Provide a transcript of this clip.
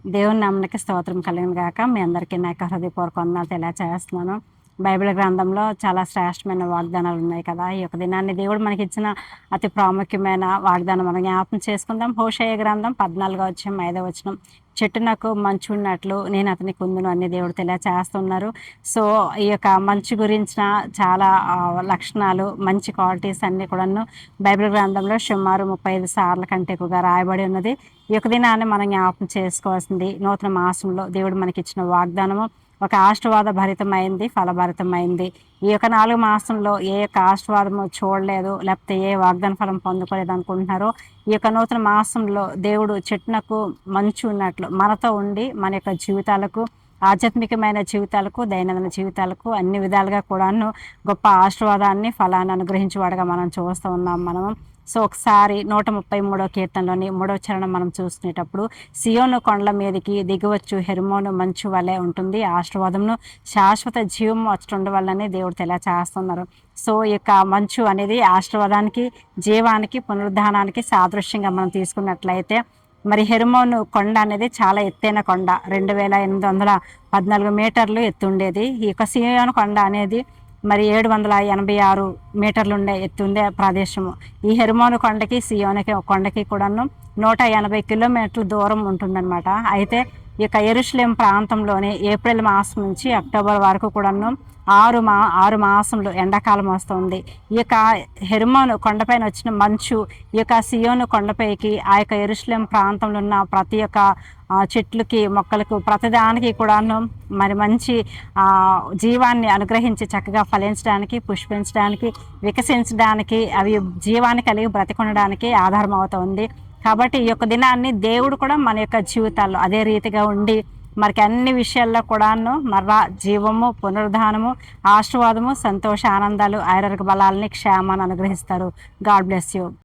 దేవుని నామానికి స్తోత్రం కలుగును గాక. మీ అందరికీ నా యొక్క హృదయపూర్వక వందనాలు తెలియజేస్తున్నాను. బైబిల్ గ్రంథంలో చాలా శ్రేష్టమైన వాగ్దానాలు ఉన్నాయి కదా. ఈ యొక్క దినాన్ని దేవుడు మనకిచ్చిన అతి ప్రాముఖ్యమైన వాగ్దానం మనం జ్ఞాపకం చేసుకుందాం. హోషేయ గ్రంథం 14వ అధ్యాయం 5వ వచనం, చెట్టునకు మంచు ఉన్నట్లు నేను అతనికి ఉందును అని దేవుడు తెలియచేస్తున్నారు. సో ఈ యొక్క మంచు గురించిన చాలా లక్షణాలు, మంచి క్వాలిటీస్ అన్నీ కూడాను బైబిల్ గ్రంథంలో సుమారు 35 సార్ల కంటే ఎక్కువగా రాయబడి ఉన్నది. ఈ యొక్క దినాన్ని మనం జ్ఞాపకం చేసుకోవాల్సింది. నూతన మాసంలో దేవుడు మనకిచ్చిన వాగ్దానము ఒక ఆశీర్వాద భరితమైంది, ఫలభరితమైంది. ఈ యొక్క 4 మాసంలో ఏ యొక్క ఆశీర్వాదము చూడలేదు, లేకపోతే ఏ వాగ్దాన ఫలం పొందుకోలేదు అనుకుంటున్నారో, ఈ యొక్క నూతన మాసంలో దేవుడు చెట్టునకు మంచు ఉన్నట్లు మనతో ఉండి మన యొక్క జీవితాలకు, ఆధ్యాత్మికమైన జీవితాలకు, దైనందిన జీవితాలకు అన్ని విధాలుగా కూడాను గొప్ప ఆశీర్వాదాన్ని, ఫలాన్ని అనుగ్రహించేవాడుగా మనం చూస్తూ ఉన్నాం మనము. సో ఒకసారి 133వ కీర్తనలోని 3వ చరణం మనం చూసుకునేటప్పుడు, సియోను కొండల మీదకి దిగవచ్చు హెర్మోను మంచు వలె ఉంటుంది, ఆశీర్వాదమును శాశ్వత జీవం వచ్చుండ వల్లనే దేవుడు తెలియచేస్తున్నారు. సో ఈ యొక్క మంచు అనేది ఆశీర్వాదానికి, జీవానికి, పునరుద్ధానానికి సాదృశ్యంగా మనం తీసుకున్నట్లయితే, మరి హెర్మోను కొండ అనేది చాలా ఎత్తైన కొండ, 2814 మీటర్లు ఎత్తుండేది. ఈ యొక్క సియోను కొండ అనేది మరి 786 మీటర్లు ఎత్తుండే ప్రదేశము. ఈ హెర్మోను కొండకి, సియోనుకి కొండకి కూడాను 180 కిలోమీటర్ల దూరం ఉంటుందన్నమాట. అయితే ఈ యొక్క యెరూషలేం ప్రాంతంలోని ఏప్రిల్ మాసం నుంచి అక్టోబర్ వరకు కూడాను 6 మాసంలో ఎండాకాలం వస్తుంది. ఈ యొక్క హెర్మోను కొండపైన వచ్చిన మంచు ఈ యొక్క సియోను కొండపైకి, ఆ యొక్క యెరూషలేం ప్రాంతంలో ఉన్న ప్రతి ఒక్క చెట్లకి, మొక్కలకు, ప్రతిదానికి కూడాను మరి మంచి జీవాన్ని అనుగ్రహించి చక్కగా ఫలించడానికి, పుష్పించడానికి, వికసించడానికి, అవి జీవాన్ని కలిగి బ్రతికొనడానికి ఆధారం అవుతుంది. కాబట్టి ఈ యొక్క దినాన్ని దేవుడు కూడా మన యొక్క జీవితాల్లో అదే రీతిగా ఉండి మనకి అన్ని విషయాల్లో కూడాను మరలా జీవము, పునరుద్ధానము, ఆశీర్వాదము, సంతోష, ఆనందాలు, ఆరోగ్య బలాలని, క్షేమాన్ని అనుగ్రహిస్తారు. God bless you.